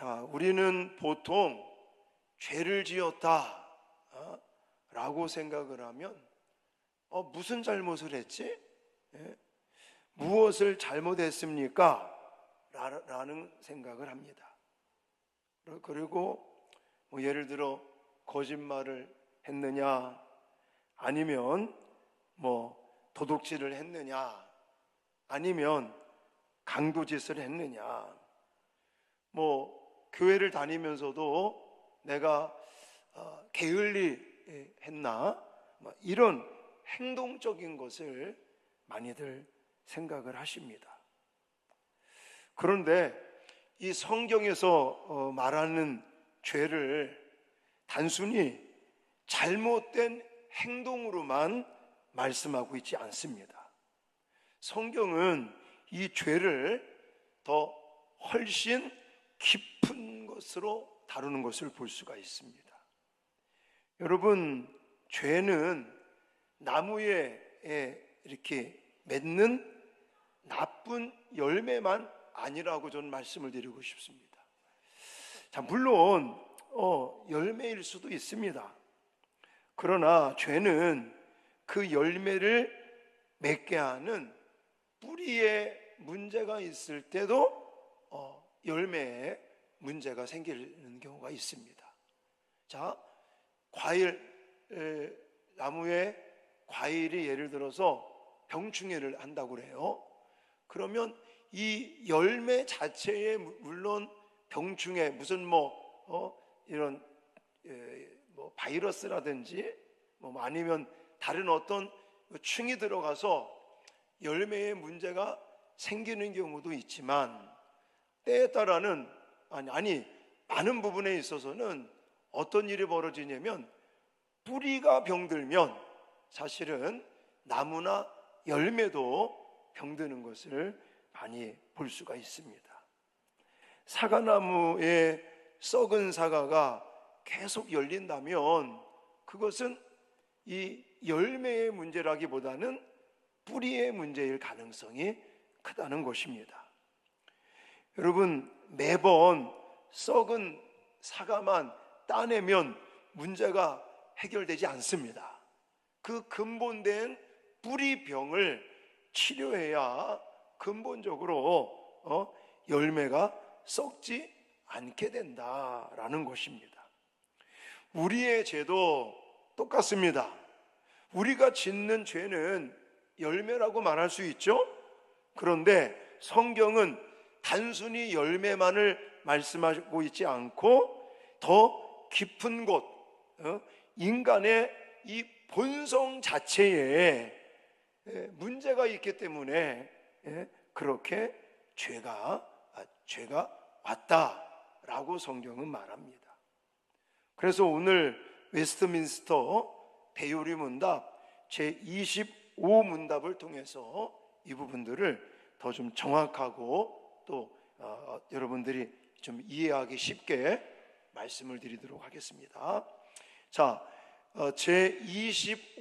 자, 우리는 보통 죄를 지었다 라고 생각을 하면 무슨 잘못을 했지? 무엇을 잘못했습니까? 라는 생각을 합니다. 그리고 예를 들어 거짓말을 했느냐, 아니면 도둑질을 했느냐, 아니면 강도짓을 했느냐, 교회를 다니면서도 내가 게을리 했나, 이런 행동적인 것을 많이들 생각을 하십니다. 그런데 이 성경에서 말하는 죄를 단순히 잘못된 행동으로만 말씀하고 있지 않습니다. 성경은 이 죄를 더 훨씬 깊은 것으로 다루는 것을 볼 수가 있습니다. 여러분, 죄는 나무에 이렇게 맺는 나쁜 열매만 아니라고 저는 말씀을 드리고 싶습니다. 자, 물론 열매일 수도 있습니다. 그러나 죄는 그 열매를 맺게 하는 뿌리에 문제가 있을 때도 열매에 문제가 생기는 경우가 있습니다. 자, 나무에 과일이 예를 들어서 병충해를 한다고 그래요. 그러면 이 열매 자체에 물론 병충해, 무슨 이런 바이러스라든지 아니면 다른 어떤 충이 들어가서 열매에 문제가 생기는 경우도 있지만, 때에 따라는 많은 부분에 있어서는 어떤 일이 벌어지냐면, 뿌리가 병들면 사실은 나무나 열매도 병드는 것을 많이 볼 수가 있습니다. 사과나무에 썩은 사과가 계속 열린다면 그것은 이 열매의 문제라기보다는 뿌리의 문제일 가능성이 크다는 것입니다. 여러분, 매번 썩은 사과만 따내면 문제가 해결되지 않습니다. 그 근본된 뿌리병을 치료해야 근본적으로 열매가 썩지 않게 된다라는 것입니다. 우리의 죄도 똑같습니다. 우리가 짓는 죄는 열매라고 말할 수 있죠. 그런데 성경은 단순히 열매만을 말씀하고 있지 않고 더 깊은 곳, 인간의 이 본성 자체에 문제가 있기 때문에 그렇게 죄가 왔다라고 성경은 말합니다. 그래서 오늘 웨스트민스터 대요리 문답 제25 문답을 통해서 이 부분들을 더 좀 정확하고 또 여러분들이 좀 이해하기 쉽게 말씀을 드리도록 하겠습니다. 자, 제25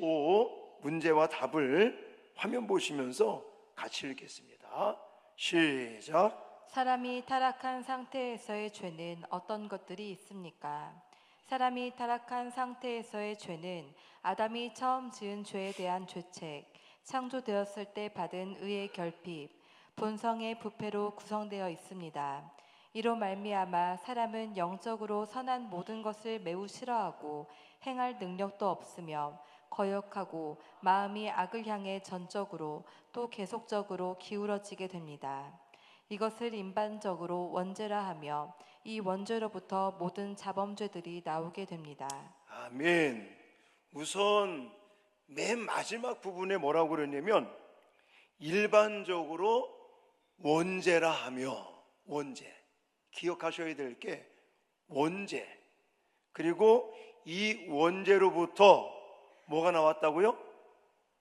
문제와 답을 화면 보시면서 같이 읽겠습니다. 시작. 사람이 타락한 상태에서의 죄는 어떤 것들이 있습니까? 사람이 타락한 상태에서의 죄는 아담이 처음 지은 죄에 대한 죄책, 창조되었을 때 받은 의의 결핍, 본성의 부패로 구성되어 있습니다. 이로 말미암아 사람은 영적으로 선한 모든 것을 매우 싫어하고 행할 능력도 없으며 거역하고 마음이 악을 향해 전적으로 또 계속적으로 기울어지게 됩니다. 이것을 일반적으로 원죄라 하며 이 원죄로부터 모든 자범죄들이 나오게 됩니다. 아멘. 우선 맨 마지막 부분에 뭐라고 그러냐면 일반적으로 원죄라 하며, 원죄, 기억하셔야 될 게 원죄, 그리고 이 원죄로부터 뭐가 나왔다고요?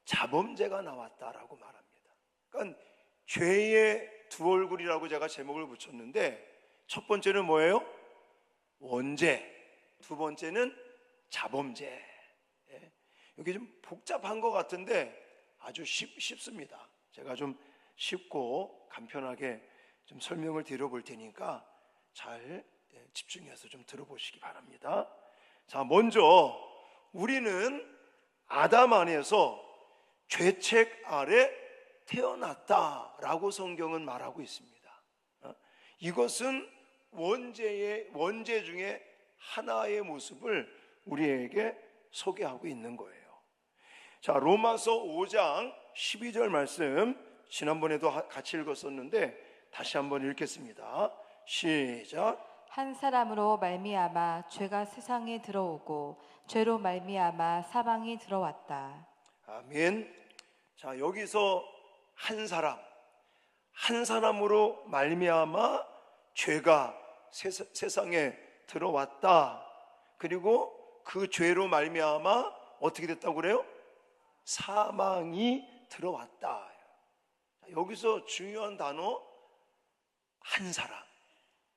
자범죄가 나왔다라고 말합니다. 그러니까 죄의 두 얼굴이라고 제가 제목을 붙였는데, 첫 번째는 뭐예요? 원죄, 두 번째는 자범죄. 여기 좀 복잡한 것 같은데 아주 쉽습니다. 제가 좀 쉽고 간편하게 좀 설명을 드려볼 테니까 잘 집중해서 좀 들어보시기 바랍니다. 자, 먼저 우리는 아담 안에서 죄책 아래 태어났다라고 성경은 말하고 있습니다. 이것은 원죄 중에 하나의 모습을 우리에게 소개하고 있는 거예요. 자, 로마서 5장 12절 말씀 지난번에도 같이 읽었었는데 다시 한번 읽겠습니다. 시작. 한 사람으로 말미암아 죄가 세상에 들어오고 죄로 말미암아 사망이 들어왔다. 아멘. 자, 여기서 한 사람으로 말미암아 죄가 세상에 들어왔다. 그리고 그 죄로 말미암아 어떻게 됐다고 그래요? 사망이 들어왔다. 여기서 중요한 단어 한 사람.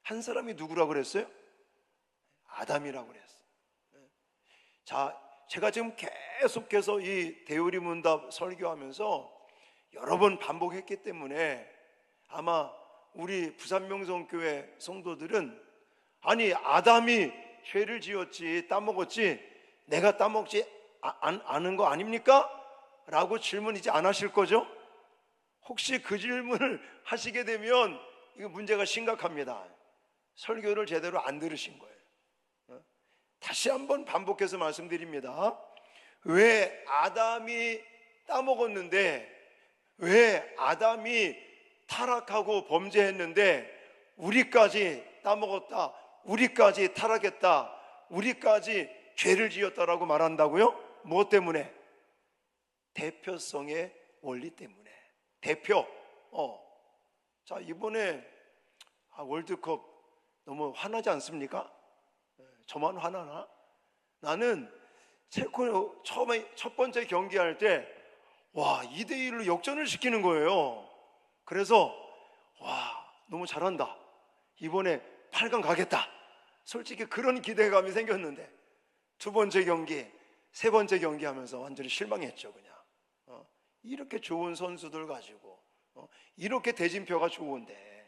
한 사람이 누구라고 그랬어요? 아담이라고 그랬어요. 자, 제가 지금 계속해서 이 대우리 문답 설교하면서 여러 번 반복했기 때문에 아마 우리 부산명성교회 성도들은 아니 아담이 죄를 지었지 따먹었지 내가 따먹지 않은 거 아닙니까? 라고 질문 이제 안 하실 거죠? 혹시 그 질문을 하시게 되면 이거 문제가 심각합니다. 설교를 제대로 안 들으신 거예요. 다시 한번 반복해서 말씀드립니다. 왜 아담이 따먹었는데, 왜 아담이 타락하고 범죄했는데 우리까지 따먹었다, 우리까지 타락했다, 우리까지 죄를 지었다라고 말한다고요? 무엇 때문에? 대표성의 원리 때문에. 대표. 자, 이번에 월드컵 너무 화나지 않습니까? 저만 화나나? 나는 체코 처음에 첫 번째 경기할 때 와, 2대1로 역전을 시키는 거예요. 그래서 와, 너무 잘한다. 이번에 8강 가겠다. 솔직히 그런 기대감이 생겼는데 두 번째 경기, 세 번째 경기 하면서 완전히 실망했죠. 그냥 이렇게 좋은 선수들 가지고 이렇게 대진표가 좋은데,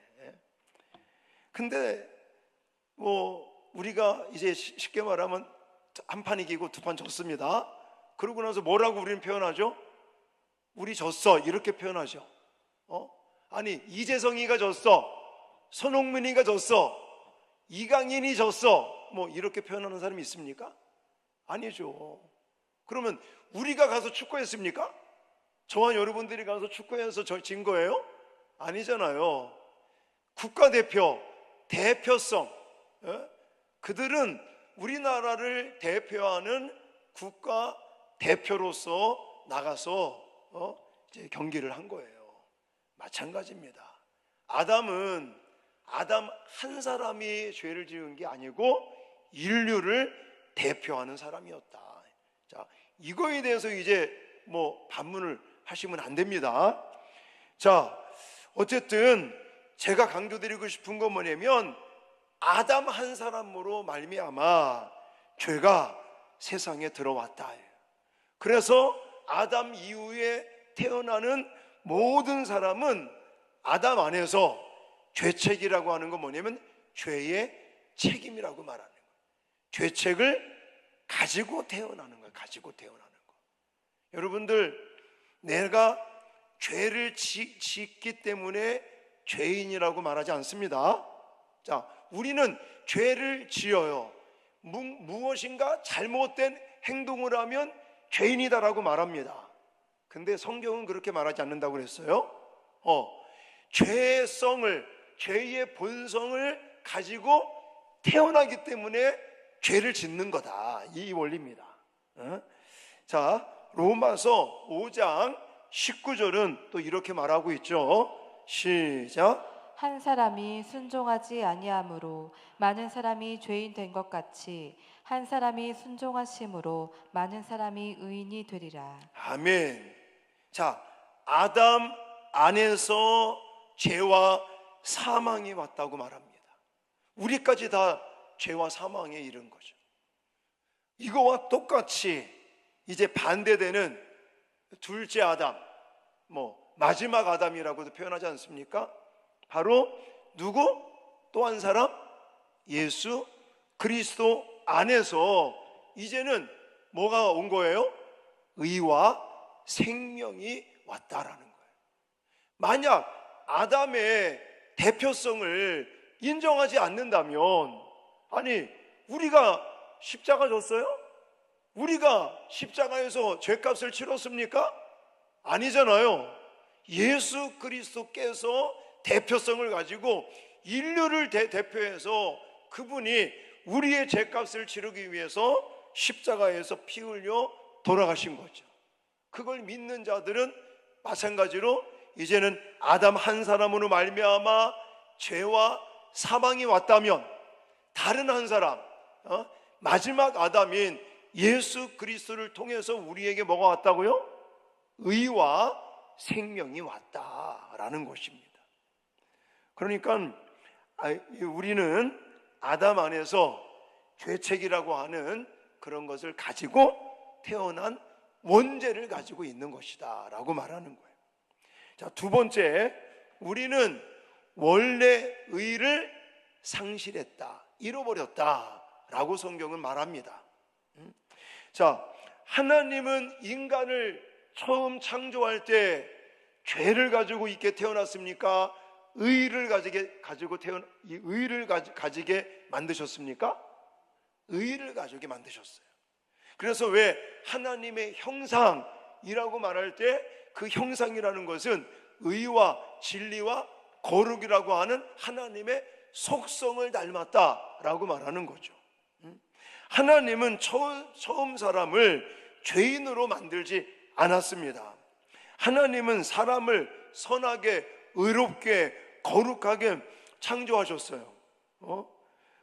근데 뭐 우리가 이제 쉽게 말하면 한 판 이기고 두 판 졌습니다. 그러고 나서 뭐라고 우리는 표현하죠? 우리 졌어 이렇게 표현하죠. 아니 이재성이가 졌어, 손흥민이가 졌어, 이강인이 졌어, 뭐 이렇게 표현하는 사람이 있습니까? 아니죠. 그러면 우리가 가서 축구했습니까? 저와 여러분들이 가서 축구해서 진 거예요? 아니잖아요. 국가대표, 대표성, 그들은 우리나라를 대표하는 국가 대표로서 나가서 이제 경기를 한 거예요. 마찬가지입니다. 아담은 아담 한 사람이 죄를 지은 게 아니고 인류를 대표하는 사람이었다. 자, 이거에 대해서 이제 뭐 반문을 하시면 안 됩니다. 자, 어쨌든 제가 강조드리고 싶은 건 뭐냐면 아담 한 사람으로 말미암아 죄가 세상에 들어왔다. 그래서 아담 이후에 태어나는 모든 사람은 아담 안에서 죄책이라고 하는 건 뭐냐면 죄의 책임이라고 말하는 거예요. 죄책을 가지고 태어나는 거예요. 가지고 태어나는 거. 여러분들, 내가 죄를 짓기 때문에 죄인이라고 말하지 않습니다. 자, 우리는 죄를 지어요. 무엇인가 잘못된 행동을 하면 죄인이다라고 말합니다. 근데 성경은 그렇게 말하지 않는다고 그랬어요. 죄의 본성을 가지고 태어나기 때문에 죄를 짓는 거다. 이 원리입니다. 자, 로마서 5장 19절은 또 이렇게 말하고 있죠. 시작. 한 사람이 순종하지 아니함으로 많은 사람이 죄인 된 것 같이 한 사람이 순종하심으로 많은 사람이 의인이 되리라. 아멘. 자, 아담 안에서 죄와 사망이 왔다고 말합니다. 우리까지 다 죄와 사망에 이른 거죠. 이거와 똑같이 이제 반대되는 둘째 아담, 마지막 아담이라고도 표현하지 않습니까? 바로 누구? 또 한 사람? 예수 그리스도 안에서 이제는 뭐가 온 거예요? 의와 생명이 왔다라는 거예요. 만약 아담의 대표성을 인정하지 않는다면, 아니 우리가 십자가 졌어요? 우리가 십자가에서 죄값을 치렀습니까? 아니잖아요. 예수 그리스도께서 대표성을 가지고 인류를 대표해서 그분이 우리의 죄값을 치르기 위해서 십자가에서 피 흘려 돌아가신 거죠. 그걸 믿는 자들은 마찬가지로 이제는 아담 한 사람으로 말미암아 죄와 사망이 왔다면, 다른 한 사람, 마지막 아담인 예수 그리스도를 통해서 우리에게 뭐가 왔다고요? 의와 생명이 왔다라는 것입니다. 그러니까 우리는 아담 안에서 죄책이라고 하는 그런 것을 가지고 태어난 원죄를 가지고 있는 것이다 라고 말하는 거예요. 자, 두 번째, 우리는 원래 의를 상실했다, 잃어버렸다 라고 성경은 말합니다. 자, 하나님은 인간을 처음 창조할 때 죄를 가지고 있게 태어났습니까? 의를 가지게 만드셨습니까? 의를 가지게 만드셨어요. 그래서 왜 하나님의 형상이라고 말할 때 그 형상이라는 것은 의와 진리와 거룩이라고 하는 하나님의 속성을 닮았다라고 말하는 거죠. 하나님은 처음 사람을 죄인으로 만들지 않았습니다. 하나님은 사람을 선하게, 의롭게, 거룩하게 창조하셨어요.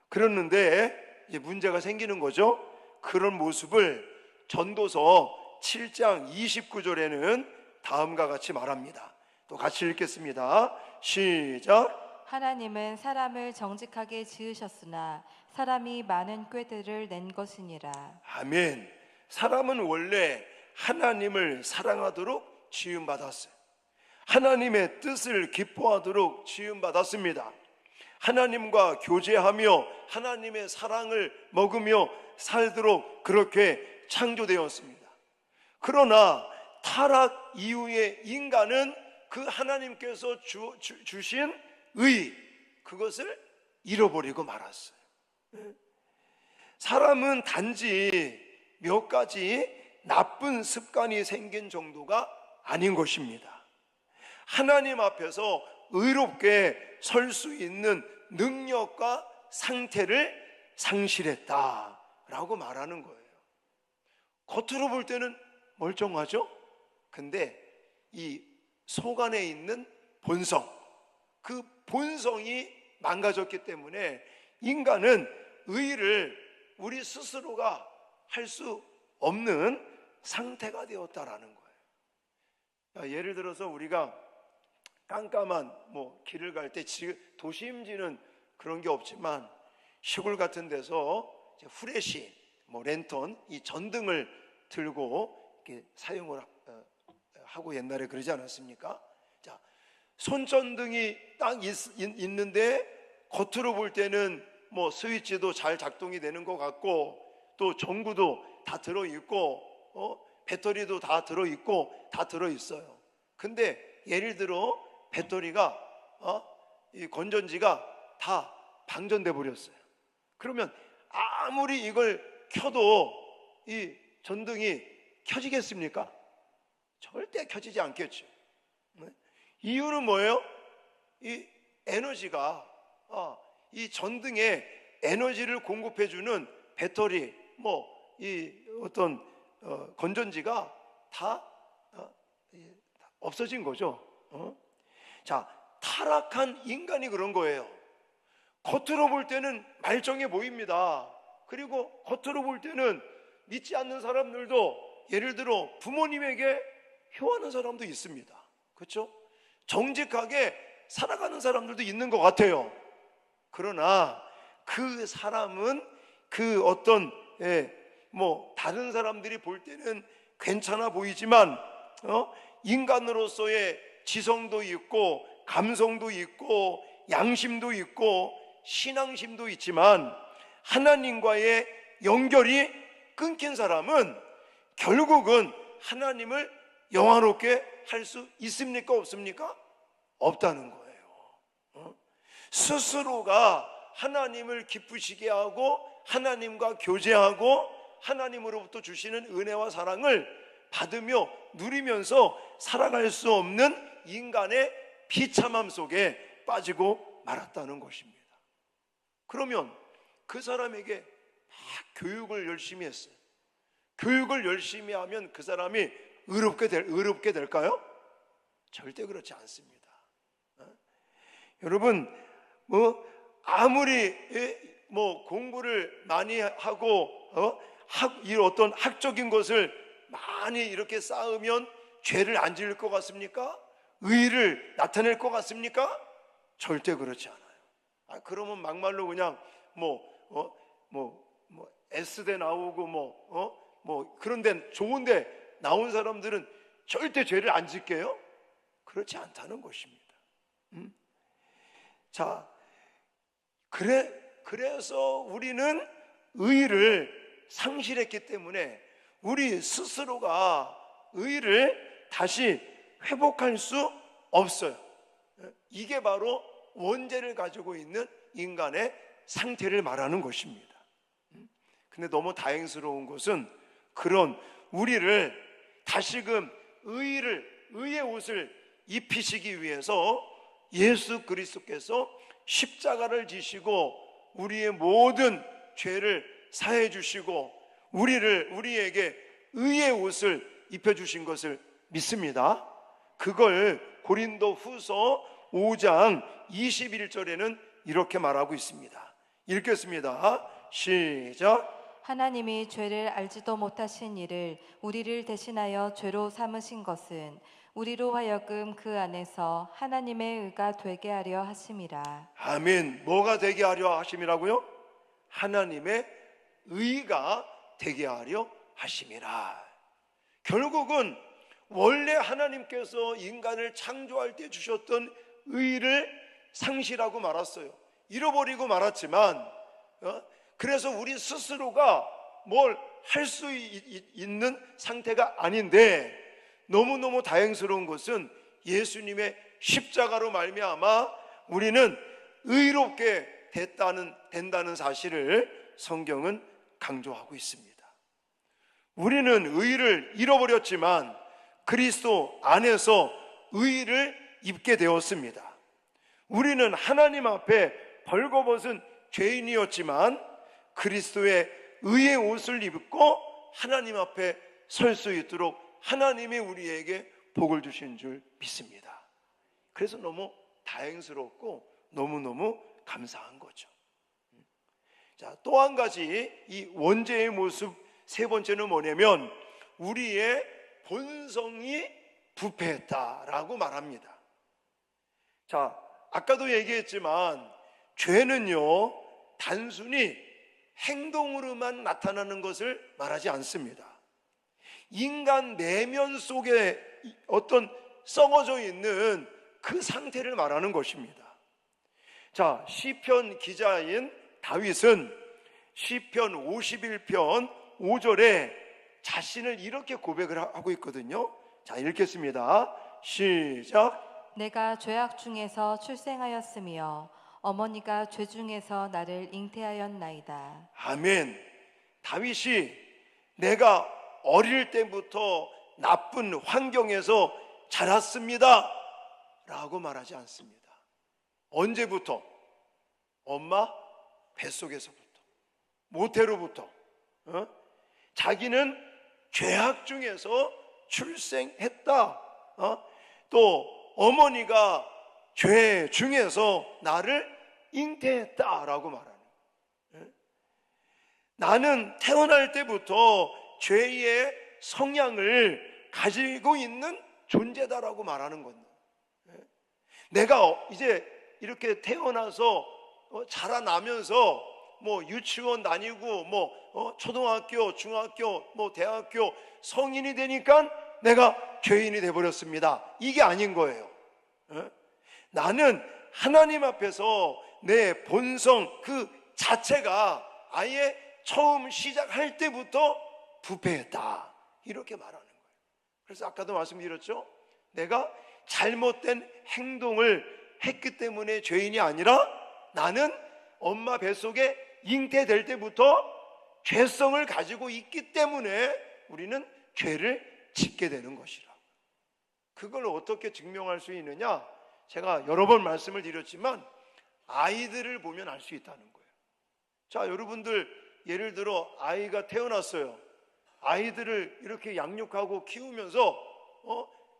그랬는데 이제 문제가 생기는 거죠. 그런 모습을 전도서 7장 29절에는 다음과 같이 말합니다. 또 같이 읽겠습니다. 시작. 하나님은 사람을 정직하게 지으셨으나 사람이 많은 꾀들을 낸 것이니라. 아멘. 사람은 원래 하나님을 사랑하도록 지음받았어요. 하나님의 뜻을 기뻐하도록 지음받았습니다. 하나님과 교제하며 하나님의 사랑을 먹으며 살도록 그렇게 창조되었습니다. 그러나 타락 이후의 인간은 그 하나님께서 주신 의, 그것을 잃어버리고 말았어요. 사람은 단지 몇 가지 나쁜 습관이 생긴 정도가 아닌 것입니다. 하나님 앞에서 의롭게 설 수 있는 능력과 상태를 상실했다라고 말하는 거예요. 겉으로 볼 때는 멀쩡하죠? 근데 이 속 안에 있는 본성, 그 본성이 망가졌기 때문에 인간은 의를 우리 스스로가 할 수 없는 상태가 되었다라는 거예요. 예를 들어서 우리가 깜깜한 길을 갈 때 도심지는 그런 게 없지만 시골 같은 데서 후레쉬, 랜턴, 이 전등을 들고 이렇게 사용을 하고 옛날에 그러지 않았습니까? 자, 손전등이 딱 있는데 겉으로 볼 때는 스위치도 잘 작동이 되는 것 같고 또 전구도 다 들어있고 배터리도 다 들어있고 다 들어있어요. 근데 예를 들어 배터리가 이 건전지가 다 방전돼 버렸어요. 그러면 아무리 이걸 켜도 이 전등이 켜지겠습니까? 절대 켜지지 않겠죠. 이유는 뭐예요? 이 에너지가 이 전등에 에너지를 공급해주는 배터리, 이 어떤 건전지가 다 없어진 거죠. 자, 타락한 인간이 그런 거예요. 겉으로 볼 때는 말쩡해 보입니다. 그리고 겉으로 볼 때는 믿지 않는 사람들도 예를 들어 부모님에게 효하는 사람도 있습니다. 그렇죠? 정직하게 살아가는 사람들도 있는 것 같아요. 그러나 그 사람은 그 어떤 다른 사람들이 볼 때는 괜찮아 보이지만 인간으로서의 지성도 있고 감성도 있고 양심도 있고 신앙심도 있지만 하나님과의 연결이 끊긴 사람은 결국은 하나님을 영화롭게 할 수 있습니까? 없습니까? 없다는 거예요. 스스로가 하나님을 기쁘시게 하고 하나님과 교제하고 하나님으로부터 주시는 은혜와 사랑을 받으며 누리면서 살아갈 수 없는 인간의 비참함 속에 빠지고 말았다는 것입니다. 그러면 그 사람에게 막 교육을 열심히 했어요. 교육을 열심히 하면 그 사람이 의롭게 될까요? 절대 그렇지 않습니다. 여러분, 아무리 공부를 많이 하고 어떤 학적인 것을 많이 이렇게 쌓으면 죄를 안 지을 것 같습니까? 의를 나타낼 것 같습니까? 절대 그렇지 않아요. 그러면 막말로 그냥 S대 나오고 그런데 좋은데 나온 사람들은 절대 죄를 안 짓게요? 그렇지 않다는 것입니다. 자, 그래서 우리는 의를 상실했기 때문에 우리 스스로가 의를 다시 회복할 수 없어요. 이게 바로 원죄를 가지고 있는 인간의 상태를 말하는 것입니다. 근데 너무 다행스러운 것은 그런 우리를 다시금 의의 옷을 입히시기 위해서 예수 그리스도께서 십자가를 지시고 우리의 모든 죄를 사해 주시고 우리에게 의의 옷을 입혀 주신 것을 믿습니다. 그걸 고린도 후서 5장 21절에는 이렇게 말하고 있습니다. 읽겠습니다. 시작. 하나님이 죄를 알지도 못하신 이를 우리를 대신하여 죄로 삼으신 것은 우리로 하여금 그 안에서 하나님의 의가 되게 하려 하심이라. 아멘. 뭐가 되게 하려 하심이라고요? 하나님의 의가 되게 하려 하심이라. 결국은 원래 하나님께서 인간을 창조할 때 주셨던 의를 상실하고 말았어요. 잃어버리고 말았지만 그래서 우리 스스로가 뭘 할 수 있는 상태가 아닌데 너무너무 다행스러운 것은 예수님의 십자가로 말미암아 우리는 의롭게 된다는 사실을 성경은 강조하고 있습니다. 우리는 의를 잃어버렸지만 그리스도 안에서 의를 입게 되었습니다. 우리는 하나님 앞에 벌거벗은 죄인이었지만 그리스도의 의의 옷을 입고 하나님 앞에 설 수 있도록 하나님이 우리에게 복을 주신 줄 믿습니다. 그래서 너무 다행스럽고 너무너무 감사한 거죠. 자, 또 한 가지 이 원죄의 모습 세 번째는 뭐냐면 우리의 본성이 부패했다라고 말합니다. 자, 아까도 얘기했지만 죄는요 단순히 행동으로만 나타나는 것을 말하지 않습니다. 인간 내면 속에 어떤 썩어져 있는 그 상태를 말하는 것입니다. 자, 시편 기자인 다윗은 시편 51편 5절에 자신을 이렇게 고백을 하고 있거든요. 자, 읽겠습니다. 시작. 내가 죄악 중에서 출생하였으며 어머니가 죄 중에서 나를 잉태하였나이다. 아멘. 다윗이 내가 어릴 때부터 나쁜 환경에서 자랐습니다 라고 말하지 않습니다. 언제부터? 엄마 뱃속에서부터, 모태로부터. 자기는 죄악 중에서 출생했다. 또 어머니가 죄 중에서 나를 잉태했다라고 말하는. 나는 태어날 때부터 죄의 성향을 가지고 있는 존재다라고 말하는 겁니다. 내가 이제 이렇게 태어나서 자라나면서 유치원 다니고 초등학교, 중학교, 대학교 성인이 되니까 내가 죄인이 돼버렸습니다. 이게 아닌 거예요. 나는 하나님 앞에서 내 본성 그 자체가 아예 처음 시작할 때부터 부패했다, 이렇게 말하는 거예요. 그래서 아까도 말씀드렸죠. 내가 잘못된 행동을 했기 때문에 죄인이 아니라 나는 엄마 뱃속에 잉태될 때부터 죄성을 가지고 있기 때문에 우리는 죄를 짓게 되는 것이라. 그걸 어떻게 증명할 수 있느냐? 제가 여러 번 말씀을 드렸지만 아이들을 보면 알 수 있다는 거예요. 자, 여러분들 예를 들어 아이가 태어났어요. 아이들을 이렇게 양육하고 키우면서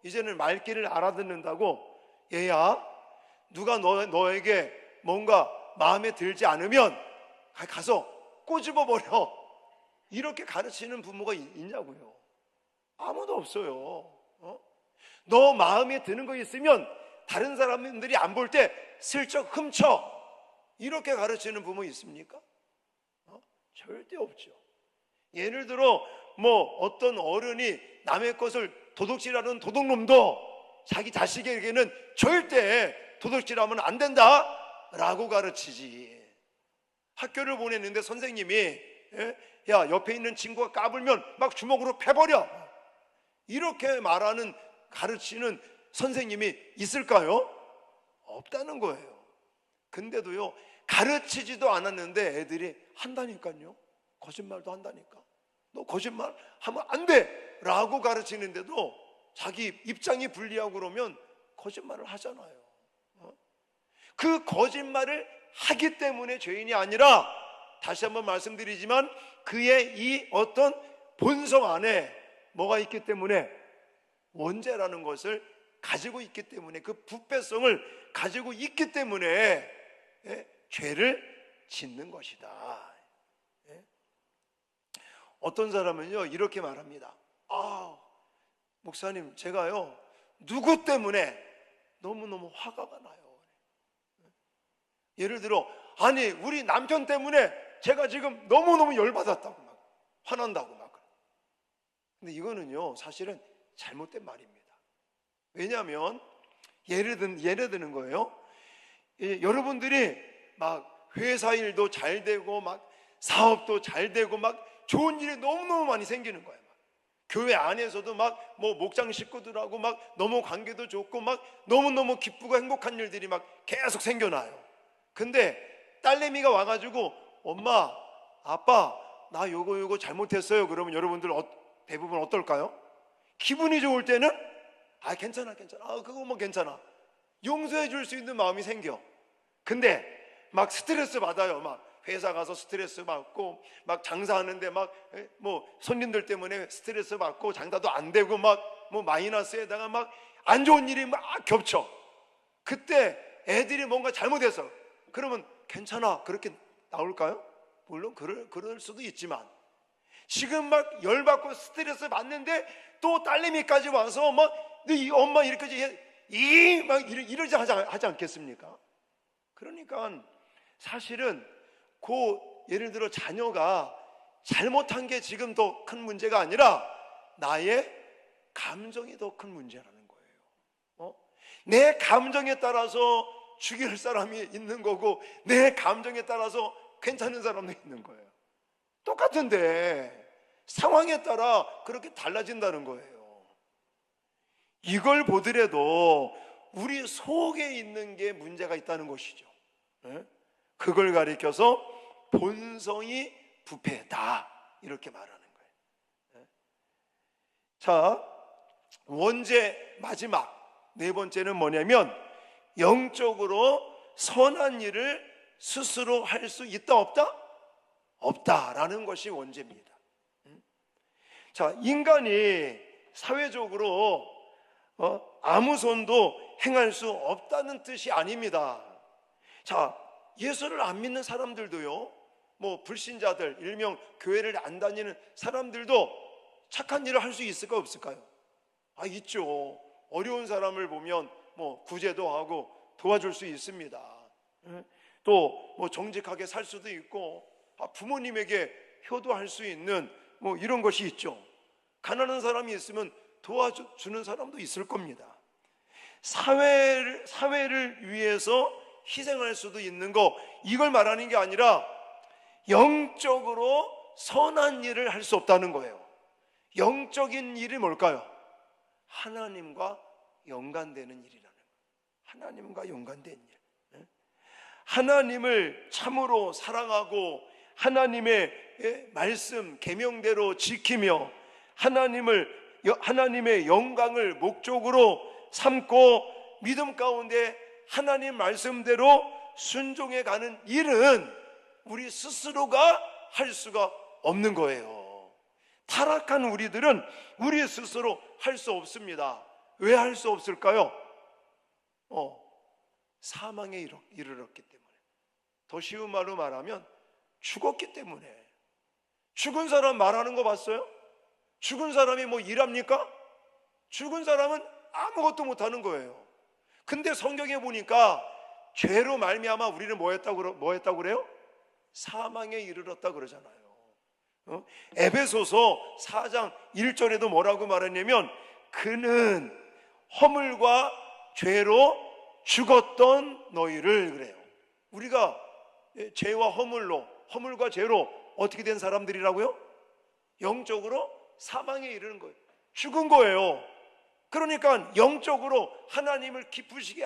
이제는 말귀를 알아듣는다고, 얘야, 누가 너에게 뭔가 마음에 들지 않으면 가서 꼬집어 버려, 이렇게 가르치는 부모가 있냐고요? 아무도 없어요. 너 마음에 드는 거 있으면 다른 사람들이 안 볼 때 슬쩍 훔쳐, 이렇게 가르치는 부모 있습니까? 절대 없죠. 예를 들어 어떤 어른이 남의 것을 도둑질하는 도둑놈도 자기 자식에게는 절대 도둑질하면 안 된다 라고 가르치지. 학교를 보냈는데 선생님이 야, 옆에 있는 친구가 까불면 막 주먹으로 패버려, 이렇게 말하는, 가르치는 선생님이 있을까요? 없다는 거예요. 근데도요, 가르치지도 않았는데 애들이 한다니까요. 거짓말도 한다니까. 너 거짓말 하면 안 돼 라고 가르치는데도 자기 입장이 불리하고 그러면 거짓말을 하잖아요. 그 거짓말을 하기 때문에 죄인이 아니라, 다시 한번 말씀드리지만 그의 이 어떤 본성 안에 뭐가 있기 때문에, 원죄라는 것을 가지고 있기 때문에, 그 부패성을 가지고 있기 때문에 죄를 짓는 것이다. 어떤 사람은요 이렇게 말합니다. 목사님, 제가요 누구 때문에 너무너무 화가 나요. 예를 들어, 아니 우리 남편 때문에 제가 지금 너무너무 열받았다고, 막 화난다고 막. 근데 이거는요 사실은 잘못된 말입니다. 왜냐하면 예를 드는 거예요. 여러분들이 막 회사 일도 잘 되고 막 사업도 잘 되고 막 좋은 일이 너무너무 많이 생기는 거예요. 막 교회 안에서도 막 목장 식구들하고 막 너무 관계도 좋고 막 너무너무 기쁘고 행복한 일들이 막 계속 생겨나요. 근데 딸내미가 와가지고 엄마, 아빠, 나 요거 잘못했어요. 그러면 여러분들 대부분 어떨까요? 기분이 좋을 때는 괜찮아, 그거 괜찮아, 용서해 줄 수 있는 마음이 생겨. 근데 막 스트레스 받아요. 막 회사 가서 스트레스 받고, 막 장사하는데 막 손님들 때문에 스트레스 받고, 장사도 안 되고 막 마이너스에다가 막 안 좋은 일이 막 겹쳐. 그때 애들이 뭔가 잘못했어. 그러면 괜찮아, 그렇게 나올까요? 물론 그럴 수도 있지만, 지금 막 열받고 스트레스 받는데 또 딸내미까지 와서 막 이 엄마 이렇게까지 막 이러지 하지 않겠습니까? 그러니까 사실은 예를 들어 자녀가 잘못한 게 지금 더 큰 문제가 아니라 나의 감정이 더 큰 문제라는 거예요. 내 감정에 따라서 죽일 사람이 있는 거고, 내 감정에 따라서 괜찮은 사람도 있는 거예요. 똑같은데 상황에 따라 그렇게 달라진다는 거예요. 이걸 보더라도 우리 속에 있는 게 문제가 있다는 것이죠. 그걸 가리켜서 본성이 부패다, 이렇게 말하는 거예요. 자, 원죄 마지막 네 번째는 뭐냐면, 영적으로 선한 일을 스스로 할 수 있다 없다? 없다라는 것이 원죄입니다. 자, 인간이 사회적으로 아무 손도 행할 수 없다는 뜻이 아닙니다. 자, 예수를 안 믿는 사람들도요, 불신자들, 일명 교회를 안 다니는 사람들도 착한 일을 할 수 있을까 없을까요? 있죠. 어려운 사람을 보면 구제도 하고 도와줄 수 있습니다. 또 정직하게 살 수도 있고, 부모님에게 효도할 수 있는 이런 것이 있죠. 가난한 사람이 있으면 도와주는 사람도 있을 겁니다. 사회를 위해서 희생할 수도 있는 거, 이걸 말하는 게 아니라 영적으로 선한 일을 할 수 없다는 거예요. 영적인 일이 뭘까요? 하나님과 연관되는 일이라는 거예요. 하나님과 연관된 일. 하나님을 참으로 사랑하고 하나님의 말씀 계명대로 지키며 하나님의 영광을 목적으로 삼고 믿음 가운데 하나님 말씀대로 순종해 가는 일은 우리 스스로가 할 수가 없는 거예요. 타락한 우리들은 우리 스스로 할 수 없습니다. 왜 할 수 없을까요? 사망에 이르렀기 때문에. 더 쉬운 말로 말하면 죽었기 때문에. 죽은 사람 말하는 거 봤어요? 죽은 사람이 뭐 일합니까? 죽은 사람은 아무것도 못하는 거예요. 근데 성경에 보니까 죄로 말미암아 우리는 뭐 했다고 그래요? 사망에 이르렀다 그러잖아요. 에베소서 4장 1절에도 뭐라고 말했냐면 그는 허물과 죄로 죽었던 너희를, 그래요. 우리가 죄와 허물과 죄로 어떻게 된 사람들이라고요? 영적으로 사망에 이르는 거예요. 죽은 거예요. 그러니까 영적으로 하나님을 기쁘시게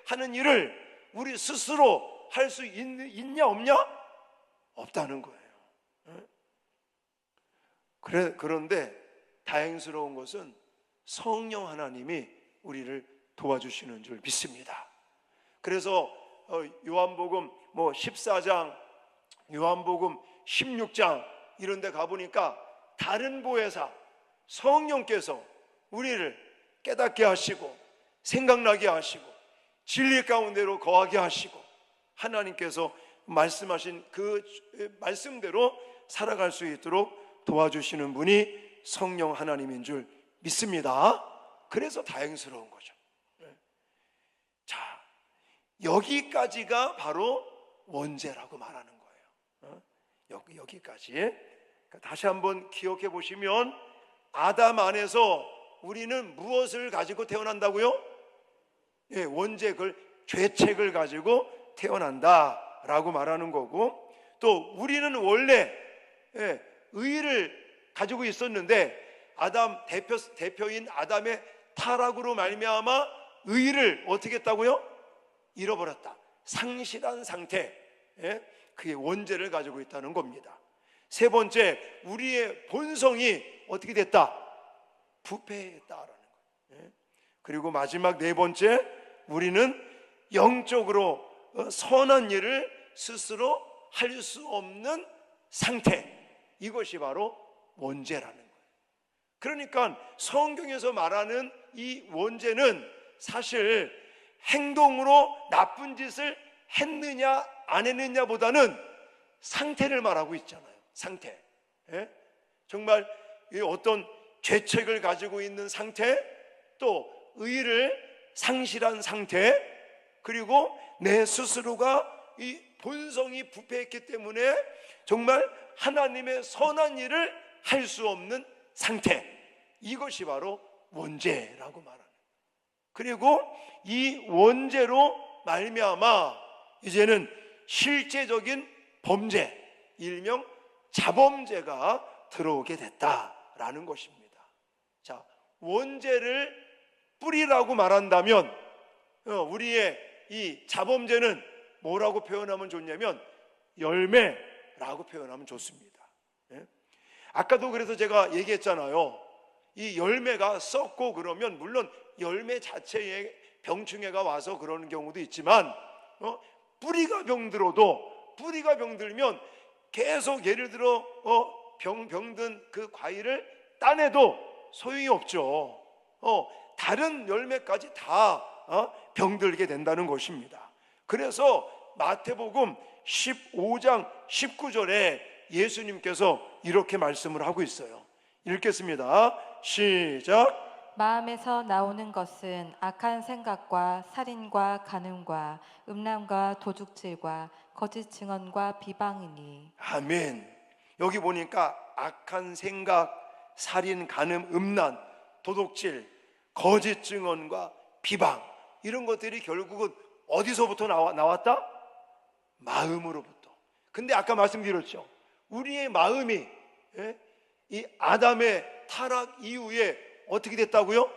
하는 일을 우리 스스로 할 수 있냐 없냐? 없다는 거예요. 그런데 다행스러운 것은 성령 하나님이 우리를 도와주시는 줄 믿습니다. 그래서 요한복음 14장, 요한복음 16장 이런 데 가보니까 다른 보혜사 성령께서 우리를 깨닫게 하시고 생각나게 하시고 진리 가운데로 거하게 하시고 하나님께서 말씀하신 그 말씀대로 살아갈 수 있도록 도와주시는 분이 성령 하나님인 줄 믿습니다. 그래서 다행스러운 거죠. 자, 여기까지가 바로 원죄라고 말하는 거예요. 여기까지. 다시 한번 기억해 보시면 아담 안에서 우리는 무엇을 가지고 태어난다고요? 원죄, 죄책을 가지고 태어난다라고 말하는 거고, 또 우리는 원래 의를 가지고 있었는데 아담 대표인 아담의 타락으로 말미암아 의를 어떻게 했다고요? 잃어버렸다. 상실한 상태, 그게 원죄를 가지고 있다는 겁니다. 세 번째, 우리의 본성이 어떻게 됐다? 부패했다라는 거예요. 그리고 마지막 네 번째, 우리는 영적으로 선한 일을 스스로 할 수 없는 상태, 이것이 바로 원죄라는 거예요. 그러니까 성경에서 말하는 이 원죄는 사실 행동으로 나쁜 짓을 했느냐 안 했느냐보다는 상태를 말하고 있잖아요. 상태. 정말 어떤 죄책을 가지고 있는 상태, 또 의를 상실한 상태, 그리고 내 스스로가 이 본성이 부패했기 때문에 정말 하나님의 선한 일을 할 수 없는 상태, 이것이 바로 원죄라고 말합니다. 그리고 이 원죄로 말미암아 이제는 실제적인 범죄, 일명 자범죄가 들어오게 됐다라는 것입니다. 자, 원죄를 뿌리라고 말한다면 우리의 이 자범죄는 뭐라고 표현하면 좋냐면 열매라고 표현하면 좋습니다. 아까도 그래서 제가 얘기했잖아요. 이 열매가 썩고 그러면 물론 열매 자체에 병충해가 와서 그러는 경우도 있지만 뿌리가 병들면 계속 예를 들어 병든 그 과일을 따내도 소용이 없죠. 다른 열매까지 다 병들게 된다는 것입니다. 그래서 마태복음 15장 19절에 예수님께서 이렇게 말씀을 하고 있어요. 읽겠습니다. 시작. 마음에서 나오는 것은 악한 생각과 살인과 간음과 음란과 도둑질과 거짓 증언과 비방이니. 아멘. 여기 보니까 악한 생각, 살인, 간음, 음란, 도둑질, 거짓 증언과 비방, 이런 것들이 결국은 어디서부터 나왔다? 마음으로부터. 근데 아까 말씀드렸죠. 우리의 마음이 이 아담의 타락 이후에 어떻게 됐다고요?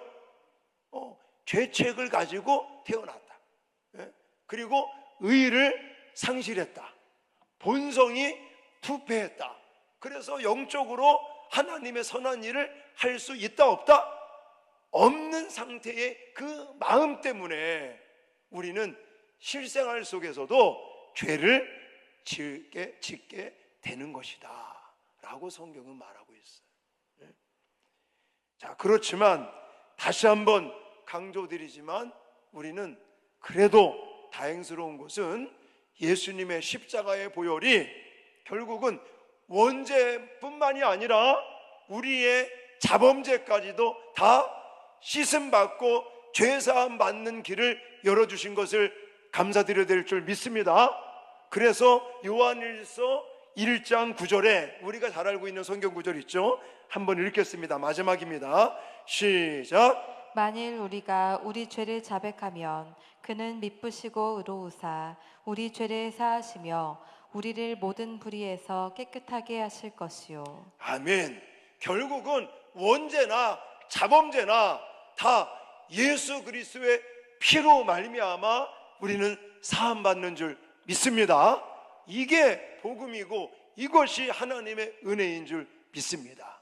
죄책을 가지고 태어났다. 그리고 의를 상실했다. 본성이 부패했다. 그래서 영적으로 하나님의 선한 일을 할 수 있다 없다? 없는 상태의 그 마음 때문에 우리는 실생활 속에서도 죄를 짓게 되는 것이다 라고 성경은 말하고 있어요. 자, 그렇지만 다시 한번 강조드리지만 우리는 그래도 다행스러운 것은 예수님의 십자가의 보혈이 결국은 원죄뿐만이 아니라 우리의 자범죄까지도 다 씻음받고 죄사함 받는 길을 열어주신 것을 감사드려야 될 줄 믿습니다. 그래서 요한일서 1장 9절에 우리가 잘 알고 있는 성경 구절 있죠? 한번 읽겠습니다. 마지막입니다. 시작. 만일 우리가 우리 죄를 자백하면 그는 미쁘시고 의로우사 우리 죄를 사하시며 우리를 모든 불의에서 깨끗하게 하실 것이요. 아멘. 결국은 원죄나 자범죄나 다 예수 그리스도의 피로 말미암아 우리는 사함받는 줄 믿습니다. 이게 복음이고 이것이 하나님의 은혜인 줄 믿습니다.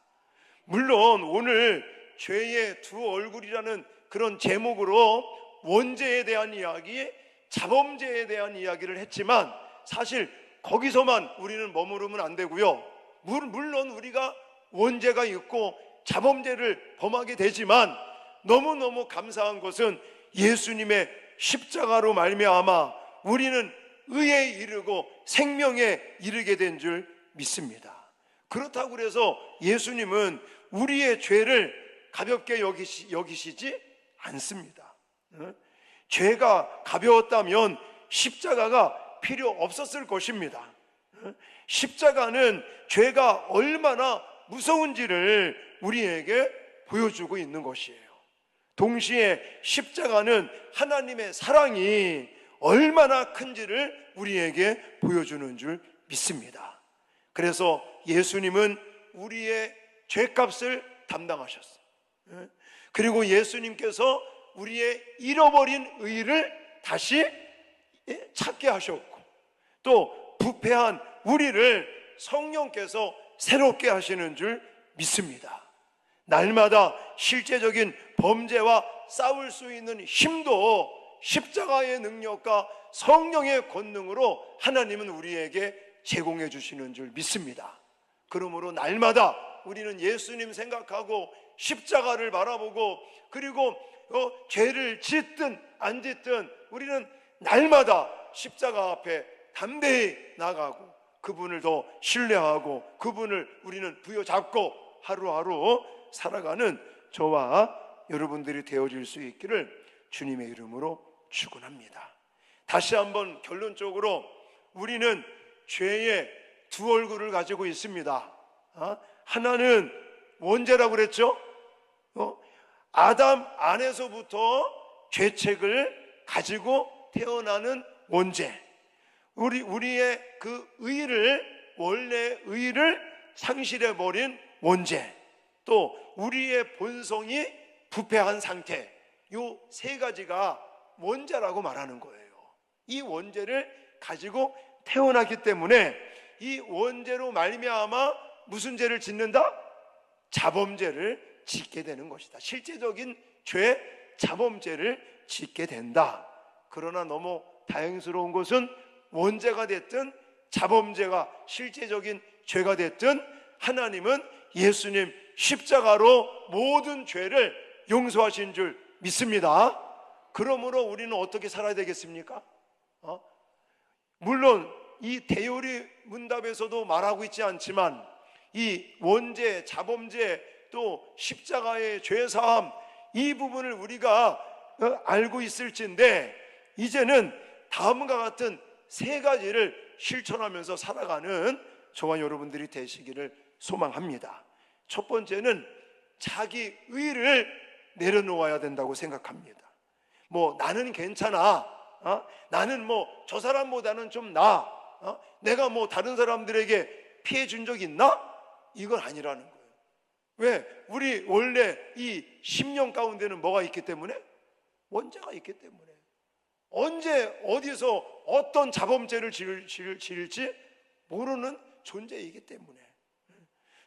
물론 오늘 죄의 두 얼굴이라는 그런 제목으로 원죄에 대한 이야기, 자범죄에 대한 이야기를 했지만 사실 거기서만 우리는 머무르면 안 되고요. 물론 우리가 원죄가 있고 자범죄를 범하게 되지만 너무너무 감사한 것은 예수님의 십자가로 말미암아 우리는 의에 이르고 생명에 이르게 된 줄 믿습니다. 그렇다고 해서 예수님은 우리의 죄를 가볍게 여기시지 않습니다. 죄가 가벼웠다면 십자가가 필요 없었을 것입니다. 십자가는 죄가 얼마나 무서운지를 우리에게 보여주고 있는 것이에요. 동시에 십자가는 하나님의 사랑이 얼마나 큰지를 우리에게 보여주는 줄 믿습니다. 그래서 예수님은 우리의 죄값을 담당하셨어요. 그리고 예수님께서 우리의 잃어버린 의를 다시 찾게 하셨고 또 부패한 우리를 성령께서 새롭게 하시는 줄 믿습니다. 날마다 실제적인 범죄와 싸울 수 있는 힘도 십자가의 능력과 성령의 권능으로 하나님은 우리에게 제공해 주시는 줄 믿습니다. 그러므로 날마다 우리는 예수님 생각하고 십자가를 바라보고 그리고 죄를 짓든 안 짓든 우리는 날마다 십자가 앞에 담대히 나가고 그분을 더 신뢰하고 그분을 우리는 부여잡고 하루하루 살아가는 저와 여러분들이 되어질 수 있기를 주님의 이름으로 축원합니다. 다시 한번 결론적으로 우리는 죄의 두 얼굴을 가지고 있습니다. 하나는 원죄라고 그랬죠. 아담 안에서부터 죄책을 가지고 태어나는 원죄. 우리의 그 원래 의를 상실해버린 원죄. 또 우리의 본성이 부패한 상태. 요 세 가지가 원죄라고 말하는 거예요. 이 원죄를 가지고 태어나기 때문에 이 원죄로 말미암아 무슨 죄를 짓는다? 자범죄를 짓게 되는 것이다. 실제적인 죄, 자범죄를 짓게 된다. 그러나 너무 다행스러운 것은 원죄가 됐든 자범죄가 실제적인 죄가 됐든 하나님은 예수님 십자가로 모든 죄를 용서하신 줄 믿습니다. 그러므로 우리는 어떻게 살아야 되겠습니까? 물론 이 대요리 문답에서도 말하고 있지 않지만 이 원죄, 자범죄 또 십자가의 죄사함 이 부분을 우리가 알고 있을진데 이제는 다음과 같은 세 가지를 실천하면서 살아가는 저와 여러분들이 되시기를 소망합니다. 첫 번째는 자기 의를 내려놓아야 된다고 생각합니다. 나는 괜찮아. 나는 뭐 저 사람보다는 좀 나아. 내가 뭐 다른 사람들에게 피해 준 적 있나? 이건 아니라는 거예요. 왜? 우리 원래 이 심령 가운데는 뭐가 있기 때문에? 원죄가 있기 때문에. 언제 어디서 어떤 자범죄를 지을지 모르는 존재이기 때문에.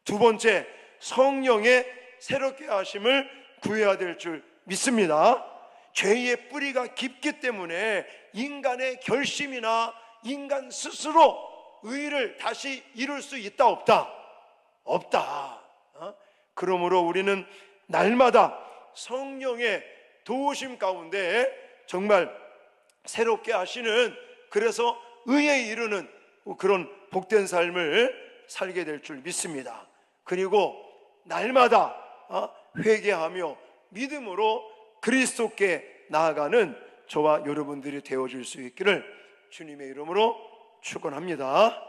두 번째, 성령의 새롭게 하심을 구해야 될 줄 믿습니다. 죄의 뿌리가 깊기 때문에 인간의 결심이나 인간 스스로 의를 다시 이룰 수 있다 없다? 없다. 그러므로 우리는 날마다 성령의 도우심 가운데 정말 새롭게 하시는, 그래서 의에 이르는 그런 복된 삶을 살게 될 줄 믿습니다. 그리고 날마다 회개하며 믿음으로 그리스도께 나아가는 저와 여러분들이 되어줄 수 있기를 주님의 이름으로 축원합니다.